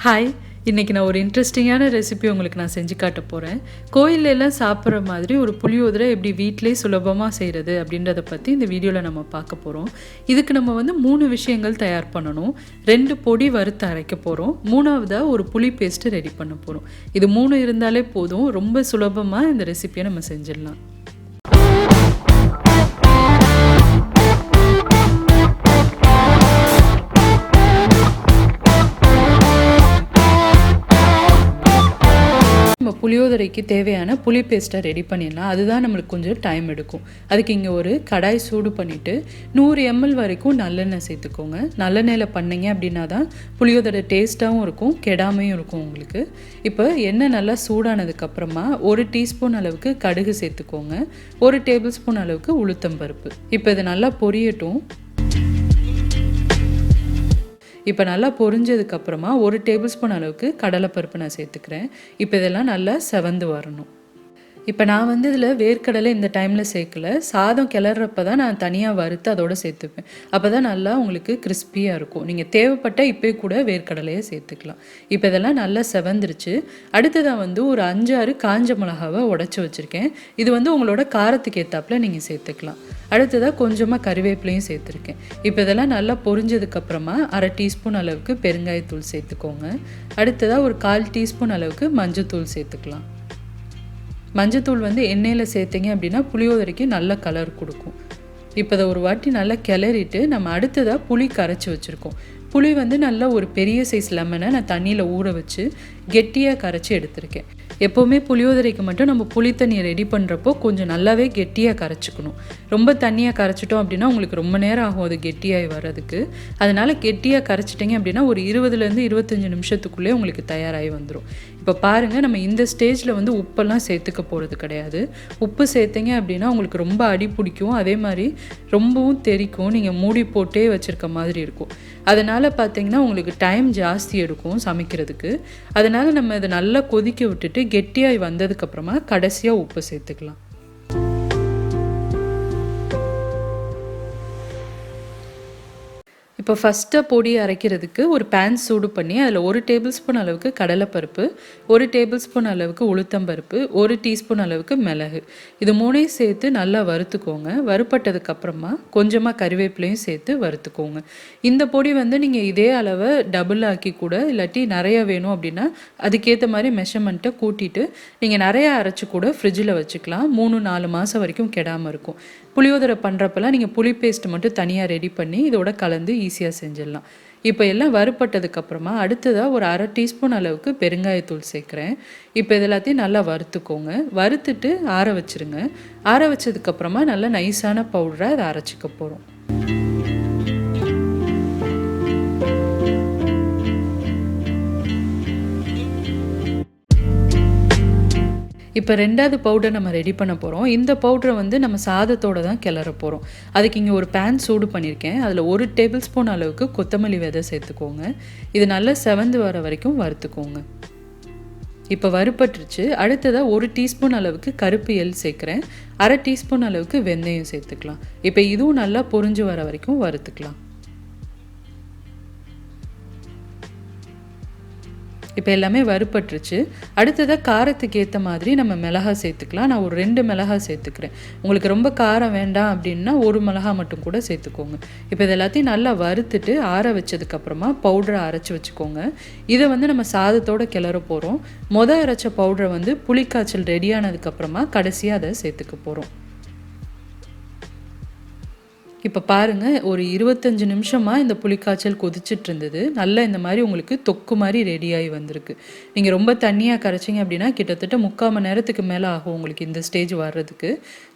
Hi, இன்றைக்கி நான் ஒரு இன்ட்ரெஸ்டிங்கான ரெசிபி உங்களுக்கு நான் செஞ்சு காட்ட போகிறேன். கோயிலெல்லாம் சாப்பிட்ற மாதிரி ஒரு புளியோதரை எப்படி வீட்டிலே சுலபமாக செய்கிறது அப்படின்றத பற்றி இந்த வீடியோவில் நம்ம பார்க்க போகிறோம். இதுக்கு நம்ம 3 விஷயங்கள் தயார் பண்ணணும். 2 பொடி வறுத்து அரைக்க போகிறோம். 3வதாக ஒரு புளி பேஸ்ட்டு ரெடி பண்ண போகிறோம். இது 3 இருந்தாலே போதும், ரொம்ப சுலபமாக இந்த ரெசிபியை நம்ம செஞ்சிடலாம். நம்ம புளியோதரைக்கு தேவையான புளி பேஸ்ட்டை ரெடி பண்ணிடலாம். அதுதான் நம்மளுக்கு கொஞ்சம் டைம் எடுக்கும். அதுக்கு இங்கே ஒரு கடாய் சூடு பண்ணிவிட்டு 100 ml வரைக்கும் நல்லெண்ணெய் சேர்த்துக்கோங்க. நல்லெண்ணெயில் பண்ணிங்க அப்படின்னா தான் புளியோதரை டேஸ்ட்டாகவும் இருக்கும், கெடாமையும் இருக்கும் உங்களுக்கு. இப்போ எண்ணெய் நல்லா சூடானதுக்கப்புறமா 1 டீஸ்பூன் அளவுக்கு கடுகு சேர்த்துக்கோங்க. 1 டேபிள் ஸ்பூன் அளவுக்கு உளுத்தம்பருப்பு. இப்போ இது நல்லா பொரியட்டும். இப்போ நல்லா பொரிஞ்சதுக்கப்புறமா 1 டேபிள் ஸ்பூன் அளவுக்கு கடலைப்பருப்பு நான் சேர்த்துக்கிறேன். இப்போ இதெல்லாம் நல்லா செவந்து வரணும். இப்போ நான் இதில் வேர்க்கடலை இந்த டைமில் சேர்க்கல. சாதம் கிளறப்ப தான் நான் தனியாக வறுத்து அதோடு சேர்த்துப்பேன். அப்போ தான் நல்லா உங்களுக்கு கிறிஸ்பியாக இருக்கும். நீங்கள் தேவைப்பட்ட இப்போ கூட வேர்க்கடலையை சேர்த்துக்கலாம். இப்போ இதெல்லாம் நல்லா செவந்துருச்சு. அடுத்ததாக ஒரு 5-6 காஞ்ச மிளகாவை உடச்சி வச்சுருக்கேன். இது உங்களோட காரத்துக்கு ஏற்றாப்புல நீங்கள் சேர்த்துக்கலாம். அடுத்ததாக கொஞ்சமாக கறிவேப்பிலையும் சேர்த்துருக்கேன். இப்போ இதெல்லாம் நல்லா பொரிஞ்சதுக்கப்புறமா 1/2 டீஸ்பூன் அளவுக்கு பெருங்காயத்தூள் சேர்த்துக்கோங்க. அடுத்ததாக ஒரு 1/4 டீஸ்பூன் அளவுக்கு மஞ்சத்தூள் சேர்த்துக்கலாம். மஞ்சத்தூள் எண்ணெயில் சேர்த்திங்க அப்படின்னா புளியோதரைக்கு நல்ல கலர் கொடுக்கும். இப்போ இதை ஒரு வாட்டி நல்லா கிளறிட்டு நம்ம அடுத்ததாக புளி கரைச்சி வச்சுருக்கோம். புளி நல்லா ஒரு பெரிய சைஸ் லெமனை நான் தண்ணியில் ஊற வச்சு கெட்டியாக கரைச்சி எடுத்திருக்கேன். எப்போவுமே புளியோதரைக்கு மட்டும் நம்ம புளி தண்ணியை ரெடி பண்ணுறப்போ கொஞ்சம் நல்லாவே கெட்டியாக கரைச்சிக்கணும். ரொம்ப தண்ணியாக கரைச்சிட்டோம் அப்படின்னா உங்களுக்கு ரொம்ப நேரம் ஆகும் அது கெட்டியாகி வர்றதுக்கு. அதனால் கெட்டியாக கரைச்சிட்டிங்க அப்படின்னா ஒரு 20-25 நிமிஷத்துக்குள்ளே உங்களுக்கு தயாராகி வந்துடும். இப்போ பாருங்கள், நம்ம இந்த ஸ்டேஜில் உப்பெல்லாம் சேர்த்துக்க போகிறது கிடையாது. உப்பு சேர்த்திங்க அப்படின்னா உங்களுக்கு ரொம்ப அடி பிடிக்கும், அதே மாதிரி ரொம்பவும் தெறிக்கும், நீங்கள் மூடி போட்டே வச்சுருக்க மாதிரி இருக்கும். அதனால் பார்த்திங்கன்னா உங்களுக்கு டைம் ஜாஸ்தி எடுக்கும் சமைக்கிறதுக்கு. அதனால் நம்ம இதை நல்லா கொதிக்க விட்டுட்டு கெட்டியாகி வந்ததுக்கப்புறமா கடைசியாக உப்பு சேர்த்துக்கலாம். இப்போ ஃபஸ்ட்டாக பொடி அரைக்கிறதுக்கு ஒரு பேன் சூடு பண்ணி அதில் 1 டேபிள் ஸ்பூன் அளவுக்கு கடலைப்பருப்பு, 1 டேபிள் ஸ்பூன் அளவுக்கு உளுத்தம்பருப்பு, 1 டீஸ்பூன் அளவுக்கு மிளகு, இது 3ஐயும் சேர்த்து நல்லா வறுத்துக்கோங்க. வறுப்பட்டதுக்கப்புறமா கொஞ்சமாக கறிவேப்பிலையும் சேர்த்து வறுத்துக்கோங்க. இந்த பொடி நீங்கள் இதே அளவை டபுள் ஆக்கி கூட, இல்லாட்டி நிறையா வேணும் அப்படின்னா அதுக்கேற்ற மாதிரி மெஷர்மெண்ட்டை கூட்டிட்டு நீங்கள் நிறையா அரைச்சி கூட ஃப்ரிட்ஜில் வச்சுக்கலாம். 3-4 மாதம் வரைக்கும் கெடாமல் இருக்கும். புளியோதரை பண்ணுறப்பெல்லாம் நீங்கள் புளி பேஸ்ட் மட்டும் தனியாக ரெடி பண்ணி இதோட கலந்து ஈஸியாக செஞ்சிடலாம். இப்போ எல்லாம் வறுப்பட்டதுக்கப்புறமா அடுத்ததாக ஒரு 1/2 டீஸ்பூன் அளவுக்கு பெருங்காயத்தூள் சேர்க்குறேன். இப்போ இது எல்லாத்தையும் நல்லா வறுத்துக்கோங்க. வறுத்துட்டு ஆற வச்சுருங்க. ஆற வச்சதுக்கப்புறமா நல்லா நைஸான பவுடரை அதை அரைச்சிக்க போகிறோம். இப்போ 2வது பவுடர் நம்ம ரெடி பண்ண போகிறோம். இந்த பவுடரை நம்ம சாதத்தோடு தான் கிளற போகிறோம். அதுக்கு இங்கே ஒரு பேன் சூடு பண்ணியிருக்கேன். அதில் 1 டேபிள் ஸ்பூன் அளவுக்கு கொத்தமல்லி விதை சேர்த்துக்கோங்க. இது நல்லா செவந்து வர வரைக்கும் வறுத்துக்கோங்க. இப்போ வறுப்பட்டுருச்சு. அடுத்ததாக 1 டீஸ்பூன் அளவுக்கு கருப்பு எள் சேர்க்குறேன். 1/2 டீஸ்பூன் அளவுக்கு வெந்தயம் சேர்த்துக்கலாம். இப்போ இதுவும் நல்லா பொரிஞ்சு வர வரைக்கும் வறுத்துக்கலாம். இப்போ எல்லாமே வறுப்பட்டுருச்சு. அடுத்ததாக காரத்துக்கு ஏற்ற மாதிரி நம்ம மிளகாய் சேர்த்துக்கலாம். நான் ஒரு 2 மிளகாய் சேர்த்துக்கிறேன். உங்களுக்கு ரொம்ப காரம் வேண்டாம் அப்படின்னா 1 மிளகாய் மட்டும் கூட சேர்த்துக்கோங்க. இப்போ இது எல்லாத்தையும் நல்லா வறுத்துட்டு ஆற வச்சதுக்கப்புறமா பவுடரை அரைச்சி வச்சுக்கோங்க. இதை நம்ம சாதத்தோடு கிளற போகிறோம். அரைச்ச பவுடரை புளிக்காய்ச்சல் ரெடியானதுக்கப்புறமா கடைசியாக அதை சேர்த்துக்க போகிறோம். இப்போ பாருங்கள், ஒரு 25 நிமிஷமாக இந்த புளிக்காய்ச்சல் கொதிச்சுட்டு இருந்தது. நல்லா இந்த மாதிரி உங்களுக்கு தொக்கு மாதிரி ரெடியாகி வந்திருக்கு. நீங்கள் ரொம்ப தண்ணியாக கரைச்சிங்க அப்படின்னா கிட்டத்தட்ட 3/4 மணி நேரத்துக்கு மேலே ஆகும் உங்களுக்கு இந்த ஸ்டேஜ் வர்றதுக்கு.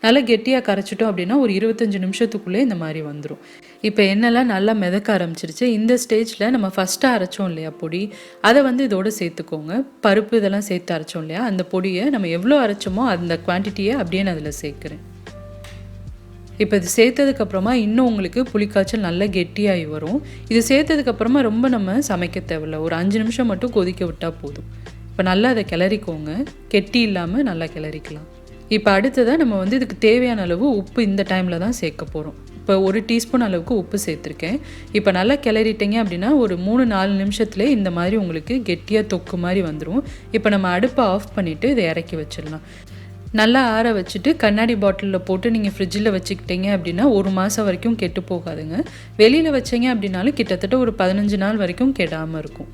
நல்லா கெட்டியாக கரைச்சிட்டோம் அப்படின்னா ஒரு 25 நிமிஷத்துக்குள்ளே இந்த மாதிரி வந்துடும். இப்போ எண்ணெய்லாம் நல்லா மிதக்க ஆரம்பிச்சிருச்சு. இந்த ஸ்டேஜில் நம்ம ஃபஸ்ட்டாக அரைச்சோம் இல்லையா பொடி, அதை இதோடு சேர்த்துக்கோங்க. பருப்பு இதெல்லாம் சேர்த்து அரைச்சோம் இல்லையா, அந்த பொடியை நம்ம எவ்வளோ அரைச்சோமோ அந்த குவான்டிட்டியை அப்படியே நான் அதில் சேர்க்குறேன். இப்போ இது சேர்த்ததுக்கப்புறமா இன்னும் உங்களுக்கு புளிக்காய்ச்சல் நல்லா கெட்டியாகி வரும். இது சேர்த்ததுக்கப்புறமா ரொம்ப நம்ம சமைக்க தேவையில்ல. ஒரு 5 நிமிஷம் மட்டும் கொதிக்க விட்டால் போதும். இப்போ நல்லா அதை கிளறிக்கோங்க. கெட்டி இல்லாமல் நல்லா கிளறிக்கலாம். இப்போ அடுத்ததாக நம்ம இதுக்கு தேவையான அளவு உப்பு இந்த டைமில் தான் சேர்க்க போகிறோம். இப்போ 1 டீஸ்பூன் அளவுக்கு உப்பு சேர்த்துருக்கேன். இப்போ நல்லா கிளறிட்டீங்க அப்படின்னா ஒரு 3-4 நிமிஷத்துலேயே இந்த மாதிரி உங்களுக்கு கெட்டியாக தொக்கு மாதிரி வந்துடும். இப்போ நம்ம அடுப்பை ஆஃப் பண்ணிவிட்டு இதை இறக்கி வச்சிடலாம். நல்லா ஆற வச்சுட்டு கண்ணாடி பாட்டிலில் போட்டு நீங்கள் ஃப்ரிட்ஜில் வச்சுக்கிட்டீங்க அப்படின்னா 1 மாதம் வரைக்கும் கெட்டு போகாதுங்க. வெளியில் வச்சிங்க அப்படின்னாலும் கிட்டத்தட்ட ஒரு 15 நாள் வரைக்கும் கெடாமல் இருக்கும்.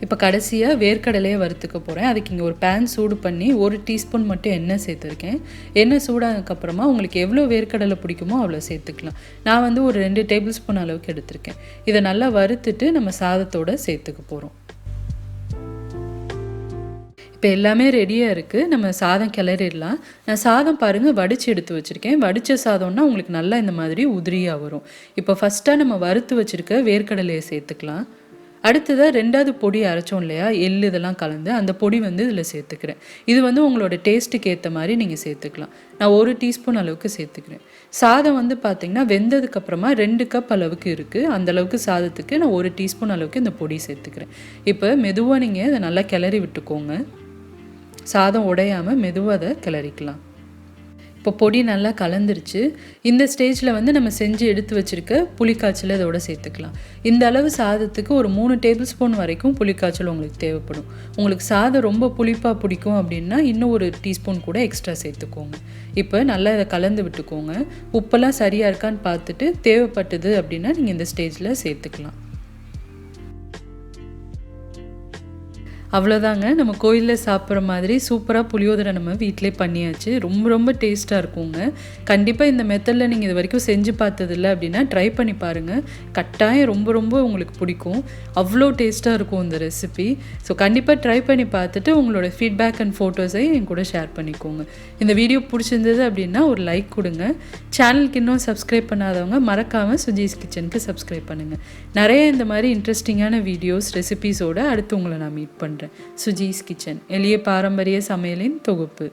இப்போ கடைசியாக வேர்க்கடலையை வறுத்துக்க போகிறேன். அதுக்கு இங்கே ஒரு பேன் சூடு பண்ணி 1 டீஸ்பூன் மட்டும் எண்ணெய் சேர்த்துருக்கேன். எண்ணெய் சூடானதுக்கப்புறமா உங்களுக்கு எவ்வளோ வேர்க்கடலை பிடிக்குமோ அவ்வளோ சேர்த்துக்கலாம். நான் வந்து ஒரு 2 டேபிள் ஸ்பூன் அளவுக்கு எடுத்திருக்கேன். இதை நல்லா வறுத்துட்டு நம்ம சாதத்தோடு சேர்த்துக்க போகிறோம். இப்போ எல்லாமே ரெடியாக இருக்குது. நம்ம சாதம் கிளறிடலாம். நான் சாதம் பாருங்கள் வடித்து எடுத்து வச்சுருக்கேன். வடித்த சாதம்னா உங்களுக்கு நல்லா இந்த மாதிரி உதிரியாக வரும். இப்போ ஃபஸ்ட்டாக நம்ம வறுத்து வச்சுருக்க வேர்க்கடலையை சேர்த்துக்கலாம். அடுத்ததாக 2வது பொடி அரைச்சோம் இல்லையா, எள் இதெல்லாம் கலந்து அந்த பொடி வந்து இதில் சேர்த்துக்கிறேன். இது வந்து உங்களோட டேஸ்ட்டுக்கு ஏற்ற மாதிரி நீங்கள் சேர்த்துக்கலாம். நான் 1 டீஸ்பூன் அளவுக்கு சேர்த்துக்கிறேன். சாதம் வந்து பார்த்திங்கன்னா வெந்ததுக்கப்புறமா 2 கப் அளவுக்கு இருக்குது. அந்தளவுக்கு சாதத்துக்கு நான் 1 டீஸ்பூன் அளவுக்கு இந்த பொடி சேர்த்துக்கிறேன். இப்போ மெதுவாக நீங்கள் இதை நல்லா கிளறி விட்டுக்கோங்க. சாதம் உடையாமல் மெதுவாக அதை கிளறிக்கலாம். இப்போ பொடி நல்லா கலந்துருச்சு. இந்த ஸ்டேஜில் வந்து நம்ம செஞ்சு எடுத்து வச்சுருக்க புளிக்காய்ச்சல் இதோட சேர்த்துக்கலாம். இந்த அளவு சாதத்துக்கு ஒரு 3 டேபிள் ஸ்பூன் வரைக்கும் புளிக்காய்ச்சல் உங்களுக்கு தேவைப்படும். உங்களுக்கு சாதம் ரொம்ப புளிப்பாக பிடிக்கும் அப்படின்னா இன்னும் 1 டீஸ்பூன் கூட எக்ஸ்ட்ரா சேர்த்துக்கோங்க. இப்போ நல்லா இதை கலந்து விட்டுக்கோங்க. உப்பெல்லாம் சரியாக இருக்கான்னு பார்த்துட்டு தேவைப்பட்டது அப்படின்னா நீங்கள் இந்த ஸ்டேஜில் சேர்த்துக்கலாம். அவ்வளோதாங்க, நம்ம கோயிலில் சாப்பிட்ற மாதிரி சூப்பராக புளியோதரை நம்ம வீட்டிலே பண்ணியாச்சு. ரொம்ப ரொம்ப டேஸ்ட்டாக இருக்குங்க. கண்டிப்பாக இந்த மெத்தடில் நீங்கள் இது வரைக்கும் செஞ்சு பார்த்ததில்ல அப்படின்னா ட்ரை பண்ணி பாருங்கள். கட்டாயம் ரொம்ப ரொம்ப உங்களுக்கு பிடிக்கும். அவ்வளோ டேஸ்ட்டாக இருக்கும் இந்த ரெசிபி. ஸோ கண்டிப்பாக ட்ரை பண்ணி பார்த்துட்டு உங்களோட ஃபீட்பேக் அண்ட் ஃபோட்டோஸை என் கூட ஷேர் பண்ணிக்கோங்க. இந்த வீடியோ பிடிச்சிருந்தது அப்படின்னா ஒரு லைக் கொடுங்க. சேனலுக்கு இன்னும் சப்ஸ்கிரைப் பண்ணாதவங்க மறக்காமல் சுஜீஸ் கிச்சனுக்கு சப்ஸ்கிரைப் பண்ணுங்கள். நிறைய இந்த மாதிரி இன்ட்ரெஸ்டிங்கான வீடியோஸ் ரெசிபீஸோடு அடுத்து உங்களை நான் மீட் பண்ணுறேன். சுஜீஸ் கிச்சன், எளிய பாரம்பரிய சமையலின் தொகுப்பு.